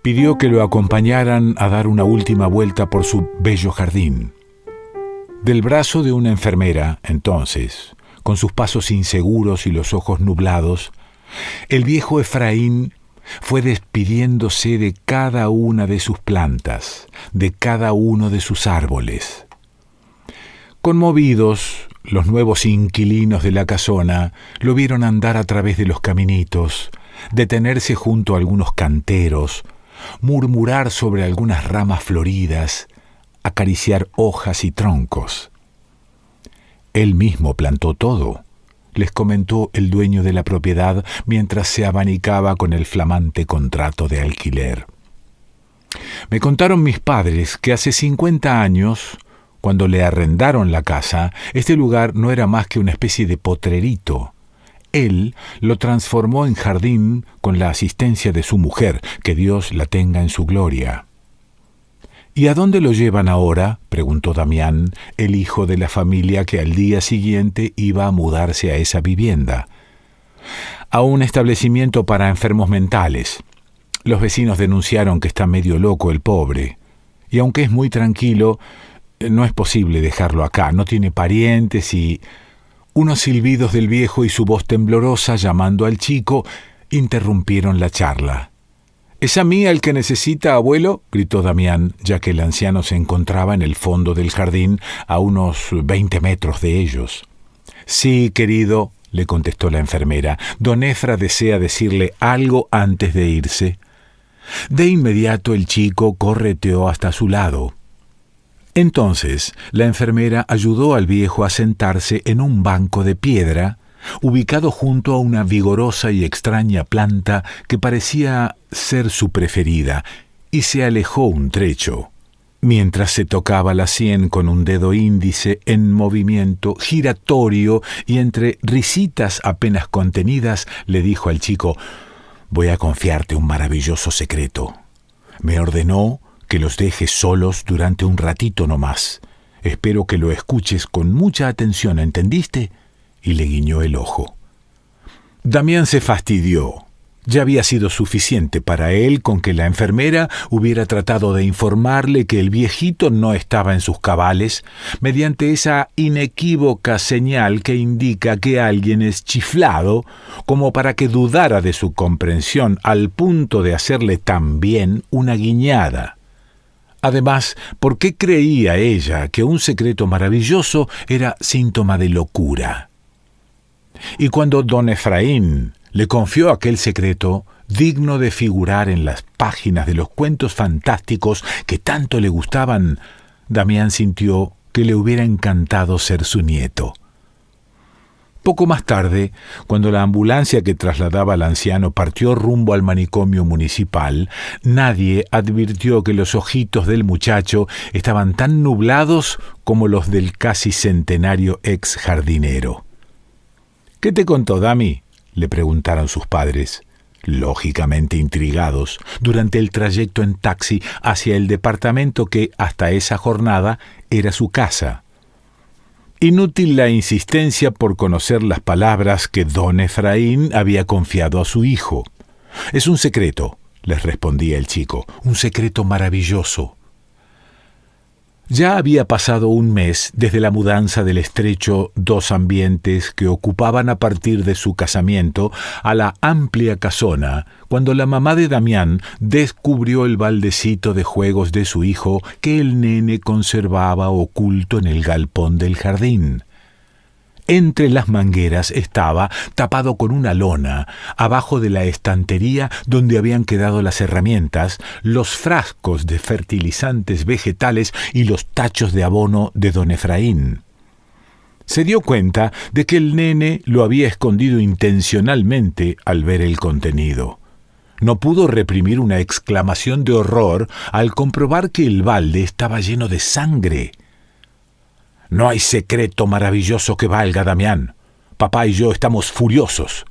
pidió que lo acompañaran a dar una última vuelta por su bello jardín. Del brazo de una enfermera, entonces, con sus pasos inseguros y los ojos nublados, el viejo Efraín fue despidiéndose de cada una de sus plantas, de cada uno de sus árboles. Conmovidos, los nuevos inquilinos de la casona lo vieron andar a través de los caminitos, detenerse junto a algunos canteros, murmurar sobre algunas ramas floridas, acariciar hojas y troncos. Él mismo plantó todo, les comentó el dueño de la propiedad mientras se abanicaba con el flamante contrato de alquiler. Me contaron mis padres que hace 50 años, cuando le arrendaron la casa, este lugar no era más que una especie de potrerito. Él lo transformó en jardín con la asistencia de su mujer, que Dios la tenga en su gloria. ¿Y a dónde lo llevan ahora?, preguntó Damián, el hijo de la familia que al día siguiente iba a mudarse a esa vivienda. A un establecimiento para enfermos mentales. Los vecinos denunciaron que está medio loco el pobre. Y aunque es muy tranquilo, no es posible dejarlo acá. No tiene parientes y... Unos silbidos del viejo y su voz temblorosa llamando al chico interrumpieron la charla. —¿Es a mí el que necesita, abuelo? —gritó Damián, ya que el anciano se encontraba en el fondo del jardín, a unos 20 metros de ellos. —Sí, querido —le contestó la enfermera—, don Efra desea decirle algo antes de irse. De inmediato el chico correteó hasta su lado. Entonces la enfermera ayudó al viejo a sentarse en un banco de piedra, ubicado junto a una vigorosa y extraña planta que parecía ser su preferida, y se alejó un trecho. Mientras se tocaba la sien con un dedo índice en movimiento giratorio y entre risitas apenas contenidas, le dijo al chico: «Voy a confiarte un maravilloso secreto. Me ordenó que los dejes solos durante un ratito nomás. Espero que lo escuches con mucha atención, ¿entendiste?», y le guiñó el ojo. Damián se fastidió. Ya había sido suficiente para él con que la enfermera hubiera tratado de informarle que el viejito no estaba en sus cabales, mediante esa inequívoca señal que indica que alguien es chiflado, como para que dudara de su comprensión al punto de hacerle también una guiñada. Además, ¿por qué creía ella que un secreto maravilloso era síntoma de locura? Y cuando don Efraín le confió aquel secreto, digno de figurar en las páginas de los cuentos fantásticos que tanto le gustaban, Damián sintió que le hubiera encantado ser su nieto. Poco más tarde, cuando la ambulancia que trasladaba al anciano partió rumbo al manicomio municipal, nadie advirtió que los ojitos del muchacho estaban tan nublados como los del casi centenario ex jardinero. —¿Qué te contó, Dami? —le preguntaron sus padres, lógicamente intrigados, durante el trayecto en taxi hacia el departamento que, hasta esa jornada, era su casa. Inútil la insistencia por conocer las palabras que don Efraín había confiado a su hijo. —Es un secreto —les respondía el chico—, un secreto maravilloso. Ya había pasado un mes desde la mudanza del estrecho dos ambientes que ocupaban a partir de su casamiento a la amplia casona, cuando la mamá de Damián descubrió el baldecito de juegos de su hijo que el nene conservaba oculto en el galpón del jardín. Entre las mangueras estaba, tapado con una lona, abajo de la estantería donde habían quedado las herramientas, los frascos de fertilizantes vegetales y los tachos de abono de don Efraín. Se dio cuenta de que el nene lo había escondido intencionalmente al ver el contenido. No pudo reprimir una exclamación de horror al comprobar que el balde estaba lleno de sangre. —No hay secreto maravilloso que valga, Damián. Papá y yo estamos furiosos.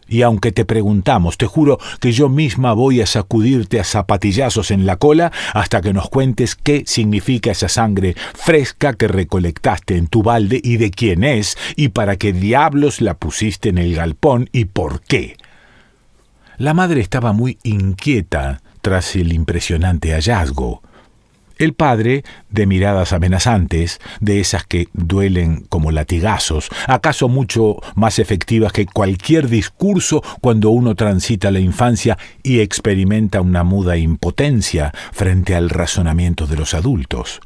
Y aunque te preguntamos, te juro que yo misma voy a sacudirte a zapatillazos en la cola hasta que nos cuentes qué significa esa sangre fresca que recolectaste en tu balde y de quién es y para qué diablos la pusiste en el galpón y por qué. La madre estaba muy inquieta tras el impresionante hallazgo. El padre, de miradas amenazantes, de esas que duelen como latigazos, acaso mucho más efectivas que cualquier discurso cuando uno transita la infancia y experimenta una muda impotencia frente al razonamiento de los adultos.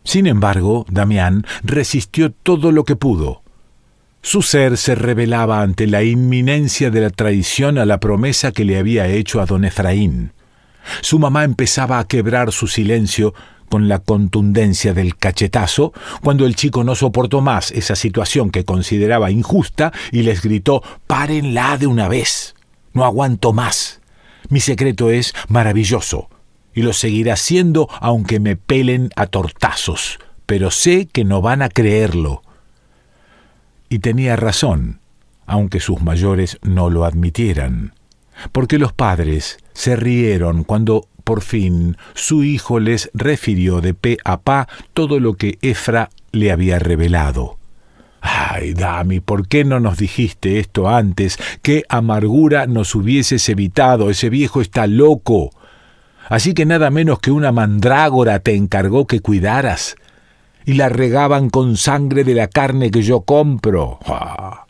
Sin embargo, Damián resistió todo lo que pudo. Su ser se rebelaba ante la inminencia de la traición a la promesa que le había hecho a don Efraín. Su mamá empezaba a quebrar su silencio con la contundencia del cachetazo cuando el chico no soportó más esa situación que consideraba injusta y les gritó: «¡Párenla de una vez! No aguanto más. Mi secreto es maravilloso y lo seguirá siendo aunque me pelen a tortazos, pero sé que no van a creerlo». Y tenía razón, aunque sus mayores no lo admitieran, porque los padres se rieron cuando, por fin, su hijo les refirió de pe a pa todo lo que Efra le había revelado. «Ay, Dami, ¿por qué no nos dijiste esto antes? ¡Qué amargura nos hubieses evitado! Ese viejo está loco. Así que nada menos que una mandrágora te encargó que cuidaras. Y la regaban con sangre de la carne que yo compro. ¡Ah!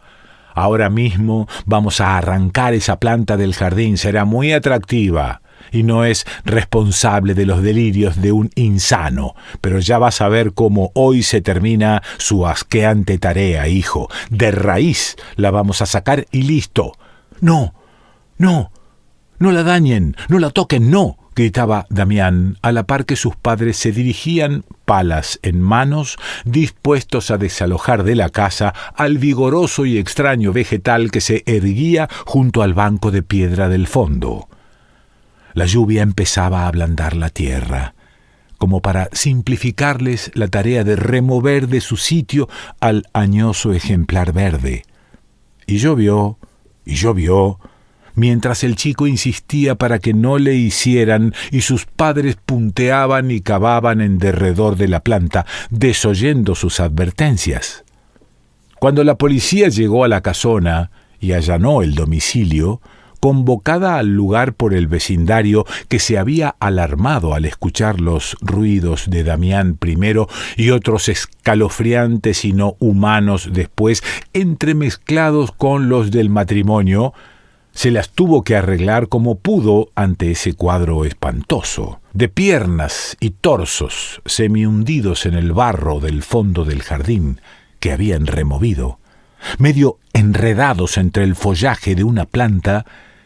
Ahora mismo vamos a arrancar esa planta del jardín, será muy atractiva y no es responsable de los delirios de un insano, pero ya vas a ver cómo hoy se termina su asqueante tarea, hijo. De raíz la vamos a sacar y listo». «No, no, no la dañen, no la toquen, no», gritaba Damián, a la par que sus padres se dirigían, palas en manos, dispuestos a desalojar de la casa al vigoroso y extraño vegetal que se erguía junto al banco de piedra del fondo. La lluvia empezaba a ablandar la tierra, como para simplificarles la tarea de remover de su sitio al añoso ejemplar verde. Y llovió, mientras el chico insistía para que no le hicieran y sus padres punteaban y cavaban en derredor de la planta, desoyendo sus advertencias. Cuando la policía llegó a la casona y allanó el domicilio, convocada al lugar por el vecindario que se había alarmado al escuchar los ruidos de Damián primero y otros escalofriantes y no humanos después, entremezclados con los del matrimonio, se las tuvo que arreglar como pudo ante ese cuadro espantoso, de piernas y torsos semihundidos en el barro del fondo del jardín que habían removido, medio enredados entre el follaje de una planta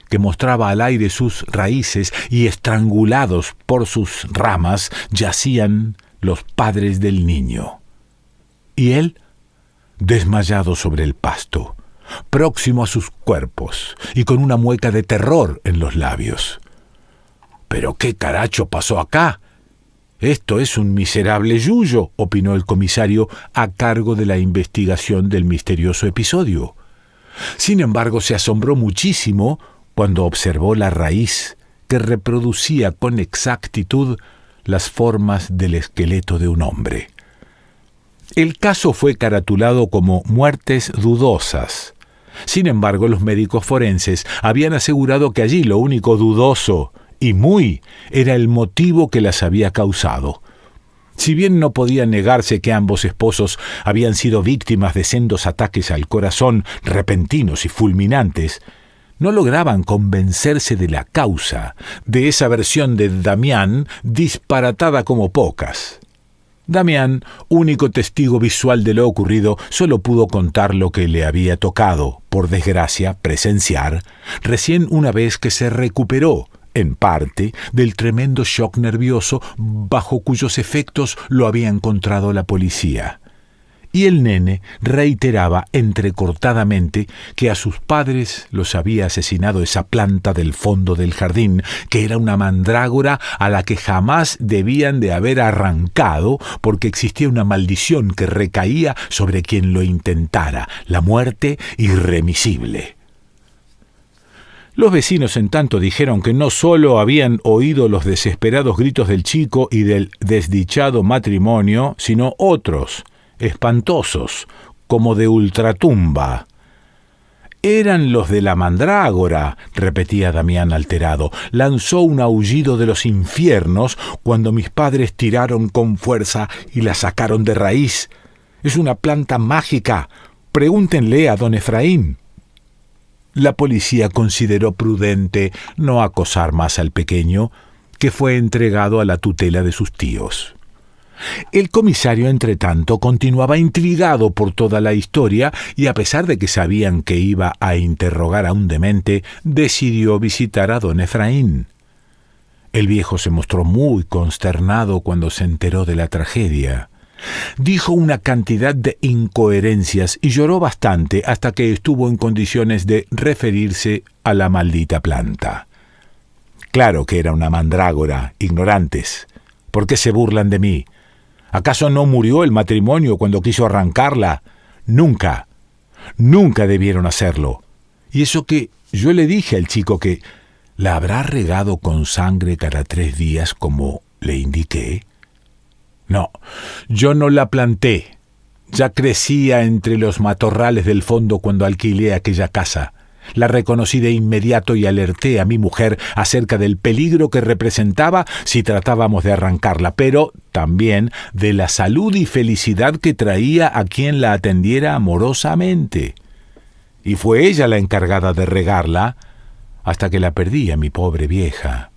que mostraba al aire sus raíces y estrangulados por sus ramas yacían los padres del niño. Y él, desmayado sobre el pasto, próximo a sus cuerpos y con una mueca de terror en los labios. «¿Pero qué caracho pasó acá? Esto es un miserable yuyo», opinó el comisario a cargo de la investigación del misterioso episodio. Sin embargo, se asombró muchísimo cuando observó la raíz que reproducía con exactitud las formas del esqueleto de un hombre. El caso fue caratulado como muertes dudosas. Sin embargo, los médicos forenses habían asegurado que allí lo único dudoso, y muy, era el motivo que las había causado. Si bien no podía negarse que ambos esposos habían sido víctimas de sendos ataques al corazón repentinos y fulminantes, no lograban convencerse de la causa, de esa versión de Damián disparatada como pocas. Damián, único testigo visual de lo ocurrido, solo pudo contar lo que le había tocado, por desgracia, presenciar, recién una vez que se recuperó, en parte, del tremendo shock nervioso bajo cuyos efectos lo había encontrado la policía. Y el nene reiteraba entrecortadamente que a sus padres los había asesinado esa planta del fondo del jardín, que era una mandrágora a la que jamás debían de haber arrancado porque existía una maldición que recaía sobre quien lo intentara, la muerte irremisible. Los vecinos, en tanto, dijeron que no solo habían oído los desesperados gritos del chico y del desdichado matrimonio, sino otros, espantosos, como de ultratumba. Eran los de la mandrágora, repetía Damián alterado. Lanzó un aullido de los infiernos cuando mis padres tiraron con fuerza y la sacaron de raíz. Es una planta mágica. Pregúntenle a don Efraín. La policía consideró prudente no acosar más al pequeño, que fue entregado a la tutela de sus tíos. El comisario, entretanto, continuaba intrigado por toda la historia y, a pesar de que sabían que iba a interrogar a un demente, decidió visitar a don Efraín. El viejo se mostró muy consternado cuando se enteró de la tragedia. Dijo una cantidad de incoherencias y lloró bastante hasta que estuvo en condiciones de referirse a la maldita planta. Claro que era una mandrágora, ignorantes. ¿Por qué se burlan de mí? ¿Acaso no murió el matrimonio cuando quiso arrancarla? Nunca. Nunca debieron hacerlo. Y eso que yo le dije al chico que la habrá regado con sangre cada 3 días como le indiqué. No, yo no la planté. Ya crecía entre los matorrales del fondo cuando alquilé aquella casa. La reconocí de inmediato y alerté a mi mujer acerca del peligro que representaba si tratábamos de arrancarla, pero también de la salud y felicidad que traía a quien la atendiera amorosamente. Y fue ella la encargada de regarla hasta que la perdí a mi pobre vieja.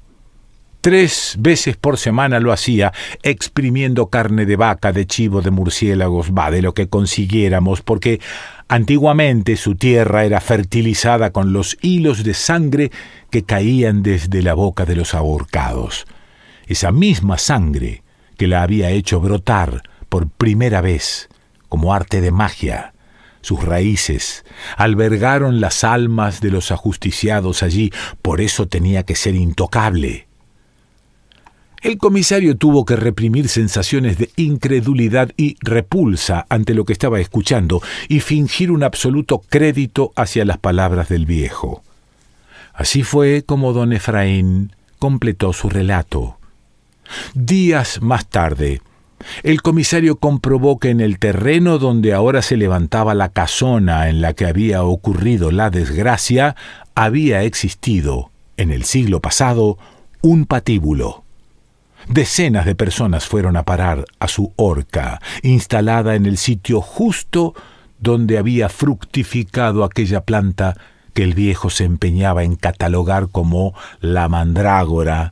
3 veces por semana lo hacía, exprimiendo carne de vaca, de chivo, de murciélagos, de lo que consiguiéramos, porque antiguamente su tierra era fertilizada con los hilos de sangre que caían desde la boca de los ahorcados. Esa misma sangre que la había hecho brotar por primera vez, como arte de magia. Sus raíces albergaron las almas de los ajusticiados allí, por eso tenía que ser intocable. El comisario tuvo que reprimir sensaciones de incredulidad y repulsa ante lo que estaba escuchando y fingir un absoluto crédito hacia las palabras del viejo. Así fue como don Efraín completó su relato. Días más tarde, el comisario comprobó que en el terreno donde ahora se levantaba la casona en la que había ocurrido la desgracia, había existido, en el siglo pasado, un patíbulo. Decenas de personas fueron a parar a su horca, instalada en el sitio justo donde había fructificado aquella planta que el viejo se empeñaba en catalogar como la mandrágora,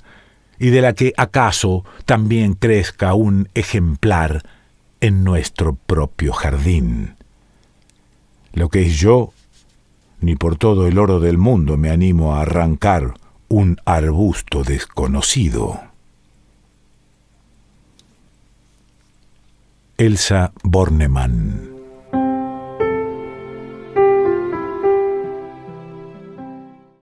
y de la que acaso también crezca un ejemplar en nuestro propio jardín. Lo que es yo, ni por todo el oro del mundo me animo a arrancar un arbusto desconocido. Elsa Bornemann.